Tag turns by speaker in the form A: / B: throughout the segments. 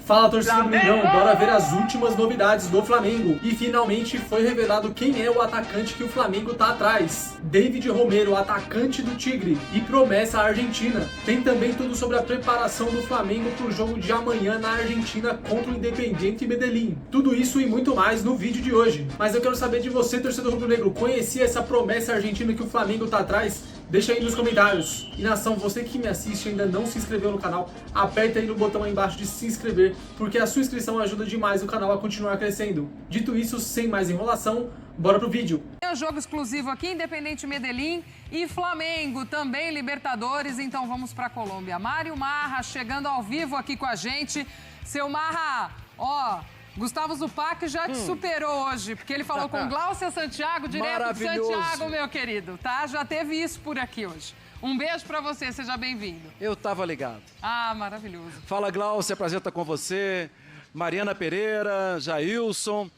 A: Fala, torcida do Mengão, bora ver as últimas novidades do Flamengo. E finalmente foi revelado quem é o atacante que o Flamengo tá atrás. David Romero, atacante do Tigre e promessa argentina. Tem também tudo sobre a preparação do Flamengo pro jogo de amanhã na Argentina contra o Independiente Medellín. Tudo isso e muito mais no vídeo de hoje. Mas eu quero saber de você, torcedor rubro-negro, conhecia essa promessa argentina que o Flamengo tá atrás? Deixa aí nos comentários. E nação, você que me assiste e ainda não se inscreveu no canal, aperta aí no botão aí embaixo de se inscrever, porque a sua inscrição ajuda demais o canal a continuar crescendo. Dito isso, sem mais enrolação, bora pro vídeo.
B: É um jogo exclusivo aqui, Independiente Medellín e Flamengo, também Libertadores, então vamos pra Colômbia. Mário Marra chegando ao vivo aqui com a gente. Seu Marra, ó... Gustavo Zupac já te superou hoje, porque ele falou com Glaucia Santiago, direto de Santiago, meu querido, tá? Já teve isso por aqui hoje. Um beijo pra você, seja bem-vindo.
C: Eu tava ligado.
B: Ah, maravilhoso.
C: Fala, Glaucia, prazer estar com você. Mariana Pereira, Jailson.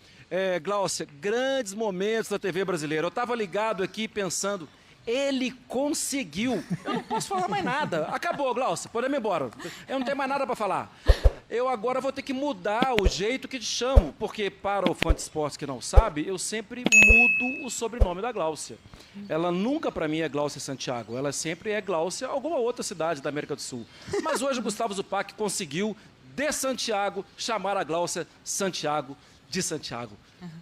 C: Glaucia, grandes momentos da TV brasileira. Eu tava ligado aqui pensando, ele conseguiu. Eu não posso falar mais nada. Acabou, Glaucia, podemos ir embora. Eu não tenho mais nada pra falar. Eu agora vou ter que mudar o jeito que te chamo, porque para o fã de esportes que não sabe, eu sempre mudo o sobrenome da Glaucia. Ela nunca para mim é Glaucia Santiago, ela sempre é Glaucia alguma outra cidade da América do Sul. Mas hoje o Gustavo Zupac conseguiu, de Santiago, chamar a Glaucia Santiago de Santiago.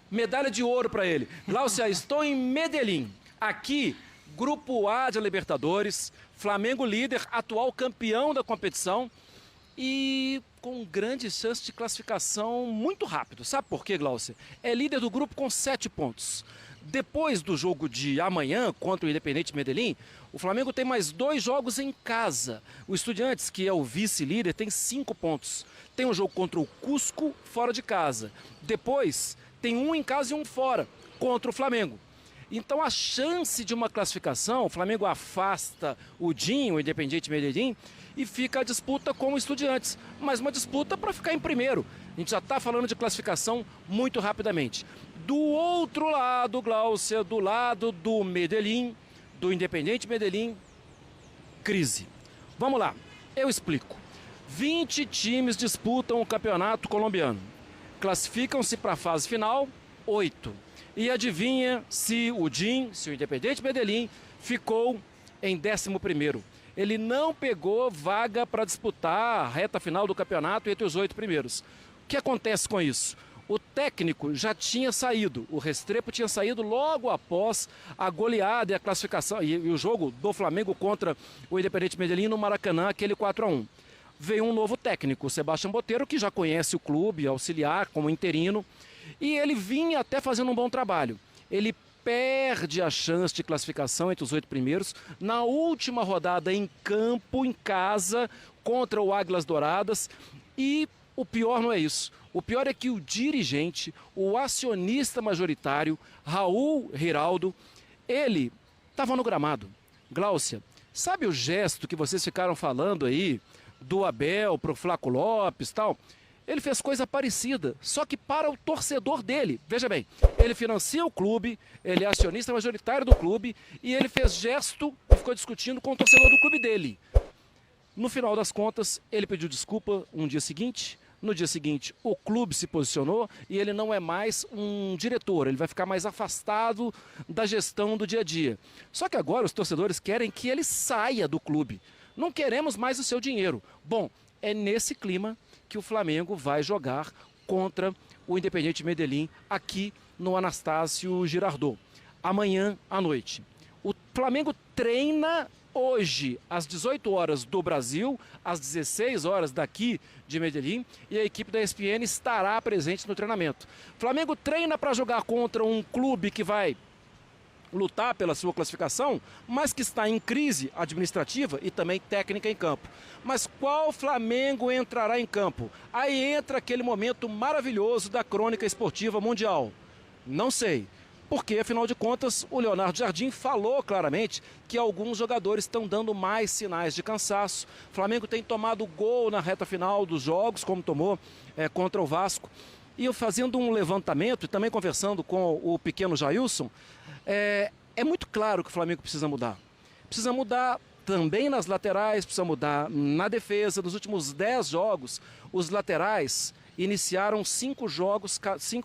C: Medalha de ouro para ele. Glaucia, estou em Medellín. Aqui, Grupo A de Libertadores, Flamengo líder, atual campeão da competição, e com grande chance de classificação muito rápido. Sabe por quê, Glaucia? É líder do grupo com 7 pontos. Depois do jogo de amanhã contra o Independiente Medellín, o Flamengo tem mais 2 jogos em casa. O Estudiantes, que é o vice-líder, tem 5 pontos. Tem um jogo contra o Cusco, fora de casa. Depois, tem um em casa e um fora, contra o Flamengo. Então a chance de uma classificação, o Flamengo afasta o Dinho, o Independiente Medellín, e fica a disputa com o Estudiantes. Mas uma disputa para ficar em primeiro. A gente já está falando de classificação muito rapidamente. Do outro lado, Glaucia, do lado do Medellín, do Independiente Medellín, crise. Vamos lá, eu explico. 20 times disputam o campeonato colombiano. Classificam-se para a fase final, 8. E adivinha se o Independiente Medellín ficou em 11º. Ele não pegou vaga para disputar a reta final do campeonato entre os 8 primeiros. O que acontece com isso? O técnico já tinha saído, o Restrepo tinha saído logo após a goleada e a classificação, e o jogo do Flamengo contra o Independiente Medellín no Maracanã, aquele 4-1. Veio um novo técnico, o Sebastião Boteiro, que já conhece o clube, auxiliar como interino, e ele vinha até fazendo um bom trabalho. Ele perde a chance de classificação entre os 8 primeiros na última rodada em campo, em casa, contra o Águilas Douradas. E o pior não é isso. O pior é que o dirigente, o acionista majoritário, Raul Giraldo, ele estava no gramado. Glaucia, sabe o gesto que vocês ficaram falando aí, do Abel pro Flaco Lopes e tal? Ele fez coisa parecida, só que para o torcedor dele. Veja bem, ele financia o clube, ele é acionista majoritário do clube e ele fez gesto e ficou discutindo com o torcedor do clube dele. No final das contas, ele pediu desculpa no dia seguinte, o clube se posicionou e ele não é mais um diretor, ele vai ficar mais afastado da gestão do dia a dia. Só que agora os torcedores querem que ele saia do clube. Não queremos mais o seu dinheiro. Bom, é nesse clima que o Flamengo vai jogar contra o Independiente Medellín aqui no Anastácio Girardot, amanhã à noite. O Flamengo treina hoje às 18 horas do Brasil, às 16 horas daqui de Medellín, e a equipe da ESPN estará presente no treinamento. O Flamengo treina para jogar contra um clube que vai lutar pela sua classificação, mas que está em crise administrativa e também técnica em campo. Mas qual Flamengo entrará em campo? Aí entra aquele momento maravilhoso da crônica esportiva mundial. Não sei, porque afinal de contas o Leonardo Jardim falou claramente que alguns jogadores estão dando mais sinais de cansaço. O Flamengo tem tomado gol na reta final dos jogos, como tomou contra o Vasco. E eu fazendo um levantamento e também conversando com o pequeno Jailson, é muito claro que o Flamengo precisa mudar. Precisa mudar também nas laterais, precisa mudar na defesa. Nos últimos 10 jogos, os laterais iniciaram 5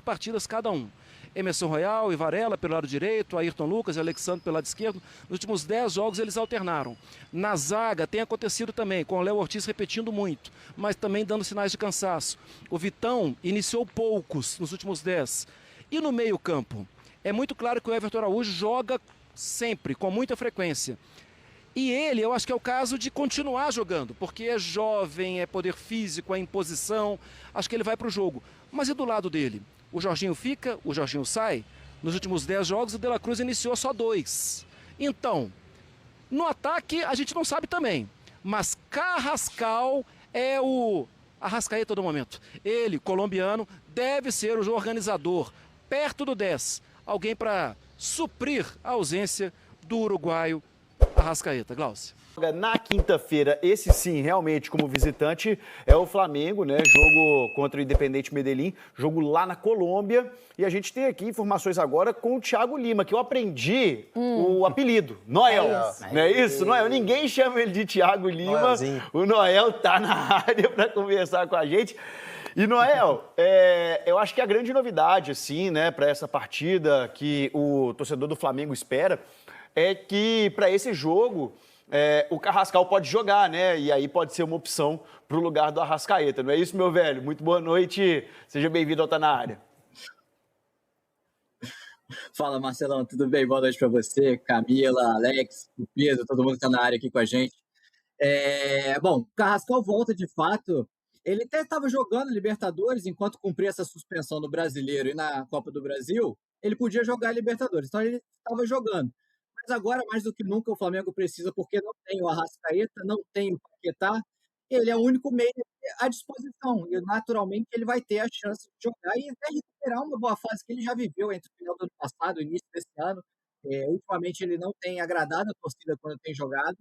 C: partidas cada um. Emerson Royal e Varela pelo lado direito, Ayrton Lucas e Alexandre pelo lado esquerdo. Nos últimos 10 jogos eles alternaram. Na zaga tem acontecido também, com o Léo Ortiz repetindo muito, mas também dando sinais de cansaço. O Vitão iniciou poucos nos últimos 10. E no meio-campo? É muito claro que o Everton Araújo joga sempre, com muita frequência. E ele, eu acho que é o caso de continuar jogando, porque é jovem, é poder físico, é imposição. Acho que ele vai para o jogo. Mas e do lado dele? O Jorginho fica, o Jorginho sai. Nos últimos 10 jogos, o De La Cruz iniciou só 2. Então, no ataque, a gente não sabe também. Mas Carrascal é o Arrascaeta do momento. Ele, colombiano, deve ser o organizador, perto do 10. Alguém para suprir a ausência do uruguaio Arrascaeta. Glaucio.
D: Na quinta-feira, esse sim, realmente, como visitante, é o Flamengo, né? Jogo contra o Independiente Medellín, jogo lá na Colômbia. E a gente tem aqui informações agora com o Thiago Lima, que eu aprendi o apelido, Noel. Não é isso, Noel? Ninguém chama ele de Thiago Lima. Noelzinho. O Noel tá na área para conversar com a gente. E, Noel, eu acho que a grande novidade, assim, né, para essa partida que o torcedor do Flamengo espera é que, para esse jogo, o Carrascal pode jogar, né? E aí pode ser uma opção para o lugar do Arrascaeta. Não é isso, meu velho? Muito boa noite. Seja bem-vindo ao Tá Na Área.
E: Fala, Marcelão. Tudo bem? Boa noite para você, Camila, Alex, o Pedro, todo mundo que está na área aqui com a gente. Bom, o Carrascal volta de fato. Ele até estava jogando Libertadores enquanto cumpria essa suspensão no Brasileiro e na Copa do Brasil. Ele podia jogar Libertadores, então ele estava jogando. Mas agora, mais do que nunca, o Flamengo precisa, porque não tem o Arrascaeta, não tem o Paquetá, ele é o único meio à disposição, e naturalmente ele vai ter a chance de jogar e até recuperar uma boa fase que ele já viveu entre o final do ano passado e o início desse ano. Ultimamente ele não tem agradado a torcida quando tem jogado,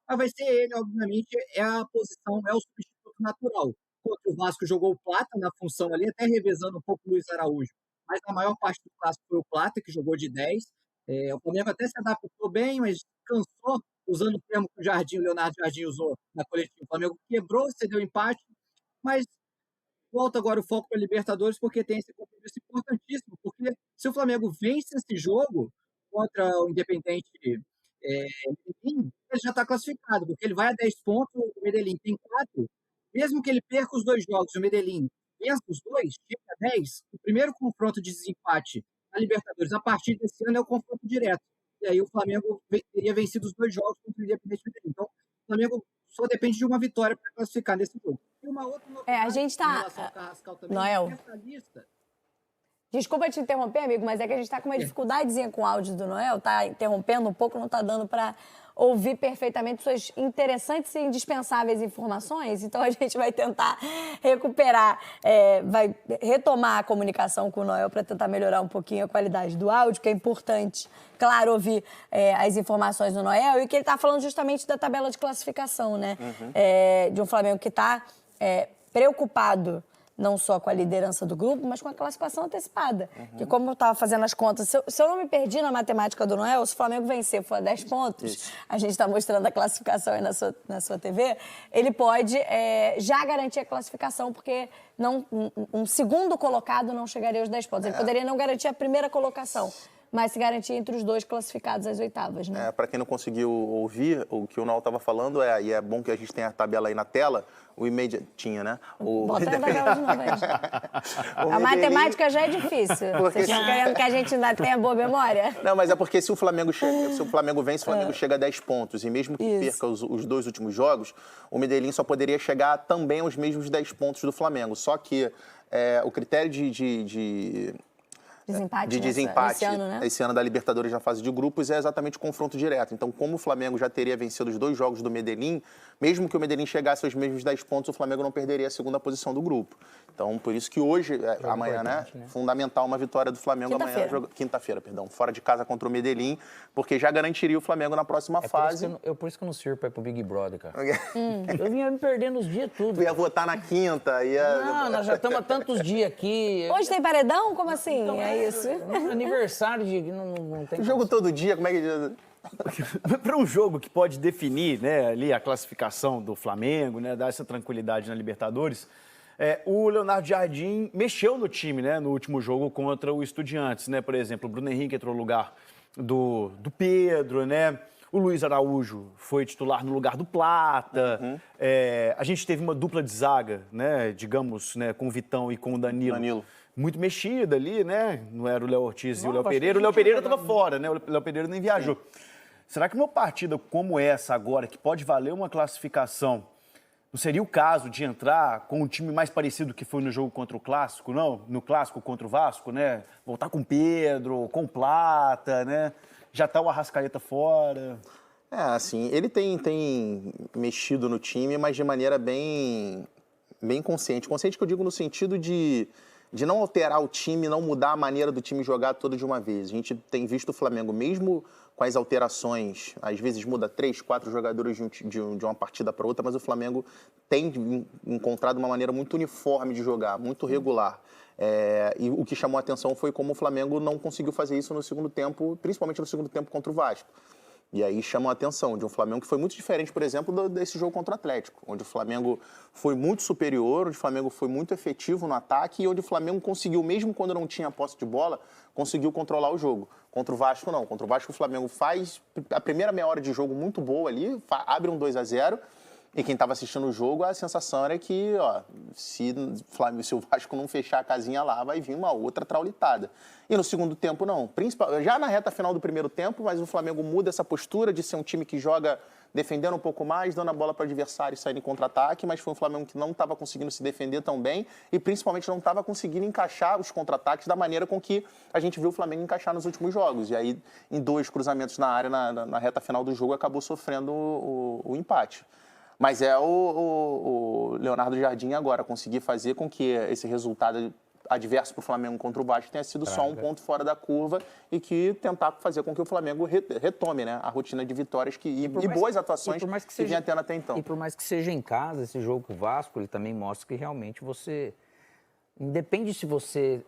E: mas vai ser ele, obviamente, é a posição, é o substituto natural. Contra o Vasco jogou o Plata na função ali, até revezando um pouco o Luiz Araújo, mas a maior parte do clássico foi o Plata, que jogou de 10. O Flamengo até se adaptou bem, mas cansou, usando o termo que o Leonardo Jardim usou na coletiva. O Flamengo quebrou, cedeu empate, mas volta agora o foco para a Libertadores, porque tem esse compromisso importantíssimo, porque se o Flamengo vence esse jogo contra o Independiente Medellín, ele já está classificado, porque ele vai a 10 pontos, o Medellín tem 4, mesmo que ele perca os 2 jogos, o Medellín vença os 2, chega a 10, o primeiro confronto de desempate na Libertadores, a partir desse ano, é o confronto direto. E aí o Flamengo teria vencido os 2 jogos contra o Independiente Medellín. Então, o Flamengo só depende de uma vitória para classificar nesse jogo. E uma outra
F: a gente tá... Noel, desculpa te interromper, amigo, mas é que a gente tá com uma dificuldadezinha com o áudio do Noel, tá interrompendo um pouco, não tá dando para ouvir perfeitamente suas interessantes e indispensáveis informações, então a gente vai tentar recuperar, vai retomar a comunicação com o Noel para tentar melhorar um pouquinho a qualidade do áudio, que é importante, claro, ouvir as informações do Noel, e que ele está falando justamente da tabela de classificação, né? De um Flamengo que está preocupado não só com a liderança do grupo, mas com a classificação antecipada. Porque como eu estava fazendo as contas, se eu não me perdi na matemática do Noel, se o Flamengo vencer for a 10 pontos, a gente está mostrando a classificação aí na sua TV, ele pode já garantir a classificação, porque um segundo colocado não chegaria aos 10 pontos. Ele poderia não garantir a primeira colocação, mas se garantir entre os 2 classificados às oitavas, né?
G: Para quem não conseguiu ouvir, o que o Noel estava falando e é bom que a gente tenha a tabela aí na tela, o tinha, né?
F: Bota na tabela de novo aí. A matemática já é difícil. Vocês estão querendo que a gente ainda tenha boa memória?
G: Não, mas é porque se o Flamengo vence, o Flamengo chega a 10 pontos. E mesmo que perca os 2 últimos jogos, o Medellín só poderia chegar também aos mesmos 10 pontos do Flamengo. Só que o critério de desempate
F: esse ano, né?
G: Esse ano da Libertadores na fase de grupos é exatamente o confronto direto. Então, como o Flamengo já teria vencido os 2 jogos do Medellín, mesmo que o Medellín chegasse aos mesmos 10 pontos, o Flamengo não perderia a segunda posição do grupo. Então, por isso que hoje, amanhã, né? Fundamental uma vitória do Flamengo quinta-feira, fora de casa contra o Medellín, porque já garantiria o Flamengo na próxima fase.
H: Por isso que eu não sirvo para ir pro Big Brother, cara. Eu vinha me perdendo os dias tudo.
G: Ia votar na quinta,
H: Não, nós já estamos há tantos dias aqui.
F: Hoje tem paredão? Como assim? Então,
H: isso. Aniversário de... Não tem
G: jogo todo dia, como é que...
D: Para um jogo que pode definir, né, ali a classificação do Flamengo, né, dar essa tranquilidade na Libertadores, o Leonardo Jardim mexeu no time, né, no último jogo contra o Estudiantes, né, por exemplo, o Bruno Henrique entrou no lugar do Pedro, né, o Luiz Araújo foi titular no lugar do Plata, a gente teve uma dupla de zaga, né, digamos, né, com o Vitão e com o Danilo. Muito mexida ali, né, não era o Léo Ortiz e o Léo Pereira. O Léo Pereira estava fora, né, o Léo Pereira nem viajou. Sim. Será que uma partida como essa agora, que pode valer uma classificação, não seria o caso de entrar com um time mais parecido que foi no jogo contra o Clássico, não? No Clássico contra o Vasco, né? Voltar com o Pedro, com o Plata, né? Já tá o Arrascaeta fora.
G: Assim, ele tem mexido no time, mas de maneira bem consciente. Consciente que eu digo no sentido de não alterar o time, não mudar a maneira do time jogar todo de uma vez. A gente tem visto o Flamengo, mesmo com as alterações, às vezes muda 3, 4 jogadores de uma partida para outra, mas o Flamengo tem encontrado uma maneira muito uniforme de jogar, muito regular. E o que chamou a atenção foi como o Flamengo não conseguiu fazer isso no segundo tempo, principalmente no segundo tempo contra o Vasco. E aí chama a atenção de um Flamengo que foi muito diferente, por exemplo, desse jogo contra o Atlético, onde o Flamengo foi muito superior, onde o Flamengo foi muito efetivo no ataque e onde o Flamengo conseguiu, mesmo quando não tinha posse de bola, conseguiu controlar o jogo. Contra o Vasco, não. Contra o Vasco, o Flamengo faz a primeira meia hora de jogo muito boa ali, abre um 2-0, e quem estava assistindo o jogo, a sensação era que, se o Vasco não fechar a casinha lá, vai vir uma outra traulitada. E no segundo tempo, não. Já na reta final do primeiro tempo, mas o Flamengo muda essa postura de ser um time que joga defendendo um pouco mais, dando a bola para o adversário e saindo em contra-ataque, mas foi um Flamengo que não estava conseguindo se defender tão bem e principalmente não estava conseguindo encaixar os contra-ataques da maneira com que a gente viu o Flamengo encaixar nos últimos jogos. E aí, em 2 cruzamentos na área, na reta final do jogo, acabou sofrendo o empate. Mas o Leonardo Jardim agora conseguir fazer com que esse resultado adverso para o Flamengo contra o Vasco tenha sido só um ponto fora da curva e que tentar fazer com que o Flamengo retome, né, a rotina de vitórias e boas atuações que vinha tendo até então.
H: E por mais que seja em casa, esse jogo com o Vasco, ele também mostra que realmente você... Independe se você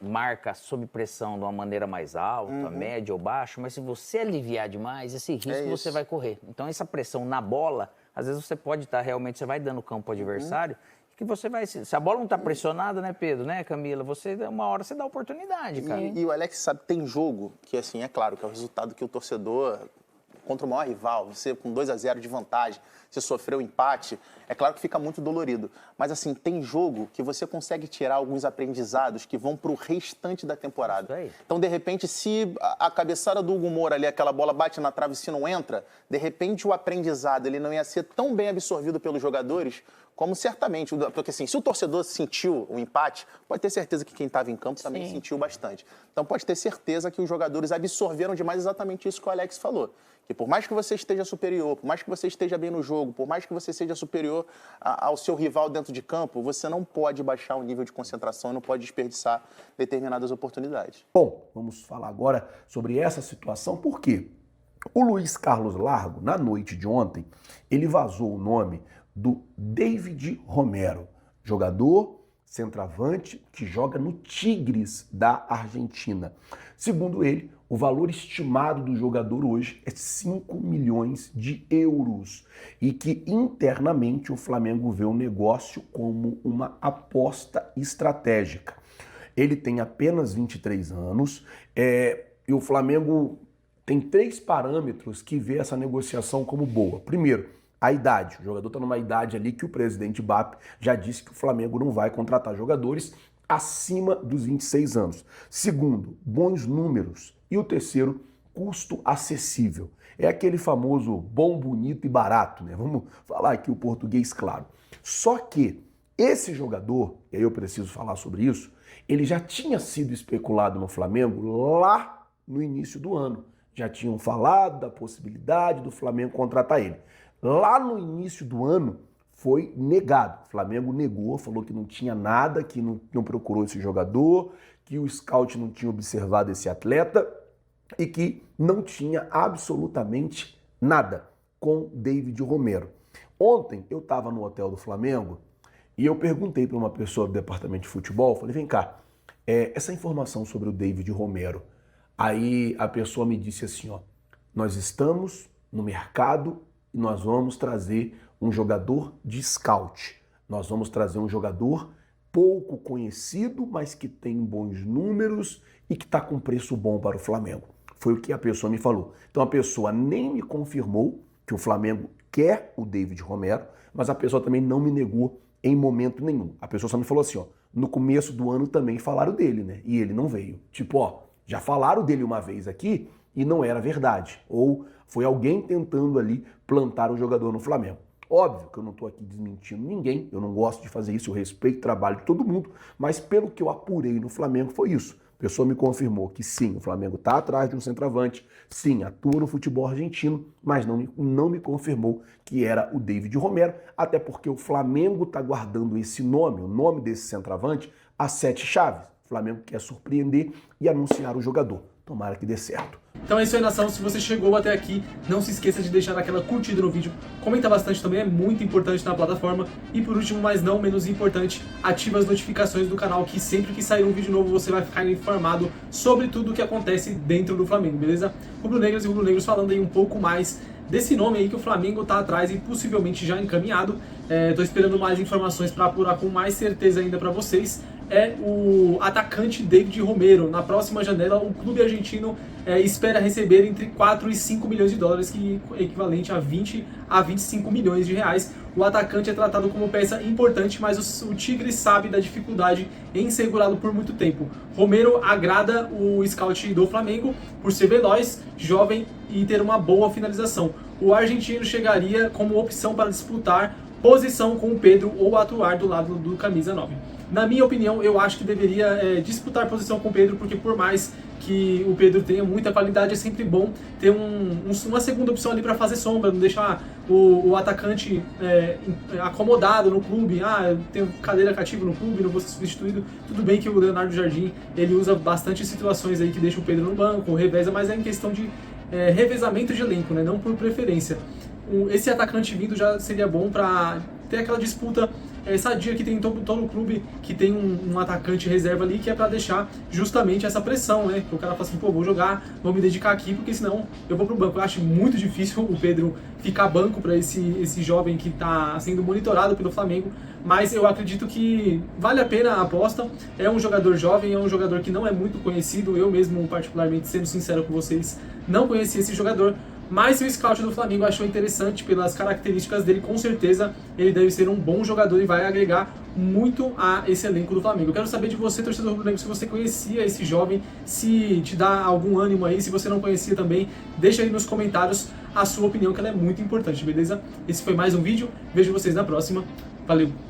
H: marca sob pressão de uma maneira mais alta, média ou baixa, mas se você aliviar demais, esse risco você vai correr. Então, essa pressão na bola, às vezes você pode estar realmente, você vai dando campo ao adversário, que você vai... Se a bola não está pressionada, né, Pedro, né, Camila? Uma hora você dá oportunidade, cara.
G: E o Alex sabe, tem jogo que, assim, é claro, que é o resultado que o torcedor... Contra o maior rival, você com 2-0 de vantagem, você sofreu um empate, é claro que fica muito dolorido. Mas, assim, tem jogo que você consegue tirar alguns aprendizados que vão para o restante da temporada. Então, de repente, se a cabeçada do Hugo Moura ali, aquela bola bate na trave e se não entra, de repente o aprendizado ele não ia ser tão bem absorvido pelos jogadores como certamente, porque assim, se o torcedor sentiu o empate, pode ter certeza que quem estava em campo também sentiu bastante. Então pode ter certeza que os jogadores absorveram demais exatamente isso que o Alex falou. Que por mais que você esteja superior, por mais que você esteja bem no jogo, por mais que você seja superior ao seu rival dentro de campo, você não pode baixar o nível de concentração e não pode desperdiçar determinadas oportunidades.
I: Bom, vamos falar agora sobre essa situação, por quê? O Luiz Carlos Largo, na noite de ontem, ele vazou o nome do David Romero, jogador centroavante que joga no Tigres da Argentina. Segundo ele, o valor estimado do jogador hoje é 5 milhões de euros e que internamente o Flamengo vê o negócio como uma aposta estratégica. Ele tem apenas 23 anos e o Flamengo tem 3 parâmetros que vê essa negociação como boa. Primeiro, a idade. O jogador está numa idade ali que o presidente BAP já disse que o Flamengo não vai contratar jogadores acima dos 26 anos. Segundo, bons números. E o terceiro, custo acessível. É aquele famoso bom, bonito e barato, né? Vamos falar aqui o português claro. Só que esse jogador, e aí eu preciso falar sobre isso, ele já tinha sido especulado no Flamengo lá no início do ano. Já tinham falado da possibilidade do Flamengo contratar ele. Lá no início do ano foi negado. O Flamengo negou, falou que não tinha nada, que não procurou esse jogador, que o scout não tinha observado esse atleta e que não tinha absolutamente nada com David Romero. Ontem eu estava no hotel do Flamengo e eu perguntei para uma pessoa do departamento de futebol, falei, vem cá, essa informação sobre o David Romero. Aí a pessoa me disse assim, nós estamos no mercado e nós vamos trazer um jogador de scout. Nós vamos trazer um jogador pouco conhecido, mas que tem bons números e que está com preço bom para o Flamengo. Foi o que a pessoa me falou. Então a pessoa nem me confirmou que o Flamengo quer o David Romero, mas a pessoa também não me negou em momento nenhum. A pessoa só me falou assim, ó, no começo do ano também falaram dele, né? E ele não veio. Tipo, ó, já falaram dele uma vez aqui e não era verdade. Ou foi alguém tentando ali plantar um jogador no Flamengo. Óbvio que eu não estou aqui desmentindo ninguém, eu não gosto de fazer isso, eu respeito o trabalho de todo mundo, mas pelo que eu apurei no Flamengo foi isso. A pessoa me confirmou que sim, o Flamengo está atrás de um centroavante, sim, atua no futebol argentino, mas não me confirmou que era o David Romero, até porque o Flamengo está guardando esse nome, o nome desse centroavante, a 7 chaves. O Flamengo quer surpreender e anunciar o jogador. Tomara que dê certo.
A: Então é isso aí, nação. Se você chegou até aqui, não se esqueça de deixar aquela curtida no vídeo. Comenta bastante também, é muito importante na plataforma. E por último, mas não menos importante, ativa as notificações do canal, que sempre que sair um vídeo novo, você vai ficar informado sobre tudo o que acontece dentro do Flamengo, beleza? Rubro-negras e rubro-negros falando aí um pouco mais desse nome aí que o Flamengo tá atrás e possivelmente já encaminhado. Tô esperando mais informações para apurar com mais certeza ainda para vocês. É o atacante David Romero. Na próxima janela, o clube argentino espera receber entre 4 e 5 milhões de dólares, que é equivalente a 20 a 25 milhões de reais. O atacante é tratado como peça importante, mas o Tigre sabe da dificuldade em segurá-lo por muito tempo. Romero agrada o scout do Flamengo por ser veloz, jovem e ter uma boa finalização. O argentino chegaria como opção para disputar posição com o Pedro ou atuar do lado do camisa 9. Na minha opinião, eu acho que deveria disputar posição com o Pedro, porque por mais que o Pedro tenha muita qualidade, é sempre bom ter uma segunda opção ali para fazer sombra, não deixar o atacante acomodado no clube. Eu tenho cadeira cativa no clube, não vou ser substituído. Tudo bem que o Leonardo Jardim, ele usa bastante situações aí que deixa o Pedro no banco, reveza, mas é em questão de revezamento de elenco, né? Não por preferência. Esse atacante vindo já seria bom para ter aquela disputa sadia que tem em todo o clube, que tem um atacante reserva ali, que é para deixar justamente essa pressão, né? Que o cara fala assim, pô, vou jogar, vou me dedicar aqui, porque senão eu vou pro banco. Eu acho muito difícil o Pedro ficar banco para esse jovem que está sendo monitorado pelo Flamengo, mas eu acredito que vale a pena a aposta. É um jogador jovem, é um jogador que não é muito conhecido. Eu mesmo, particularmente, sendo sincero com vocês, não conhecia esse jogador. Mas se o scout do Flamengo achou interessante pelas características dele, com certeza ele deve ser um bom jogador e vai agregar muito a esse elenco do Flamengo. Eu quero saber de você, torcedor rubro-negro, se você conhecia esse jovem, se te dá algum ânimo aí, se você não conhecia também, deixa aí nos comentários a sua opinião, que ela é muito importante, beleza? Esse foi mais um vídeo, vejo vocês na próxima, valeu!